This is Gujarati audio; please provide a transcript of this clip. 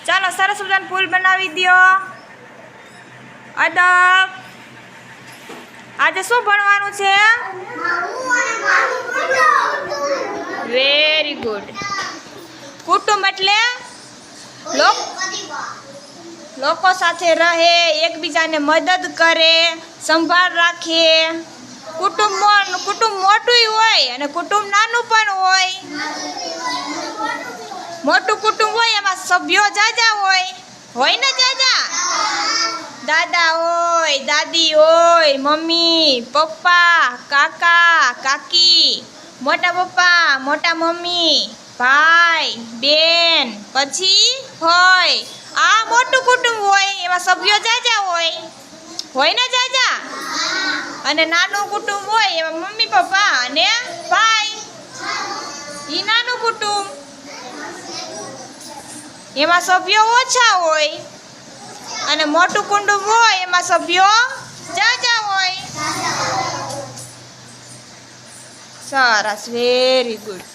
ચાલો સરસ મજાનું ફૂલ બનાવી દો. અદબ આજે શું ભણવાનું છે? Very good. કુટુંબ એટલે લોકો સાથે રહે, એકબીજાને મદદ કરે, સંભાળ રાખે. કુટુંબ મોટું હોય અને કુટુંબ નાનું પણ હોય. મોટું કુટુંબ હોય એમાં સભ્યો જાજા હોય ને જાજા. દાદા હોય, દાદી હોય, મમ્મી, પપ્પા, કાકા, કાકી, મોટા પપ્પા, મોટા મમ્મી, ભાઈ, બેન, પછી હોય. આ મોટું કુટુંબ હોય એમાં સભ્યો જાજા હોય ને જાજા. અને નાનું કુટુંબ હોય એમાં મમ્મી, પપ્પા અને ભાઈ. ઈ નાનું કુટુંબ. એમાં સભ્યો ઓછા હોય અને મોટું કુટુંબ હોય એમાં સભ્યો જાજા હોય. સરસ, વેરી ગુડ.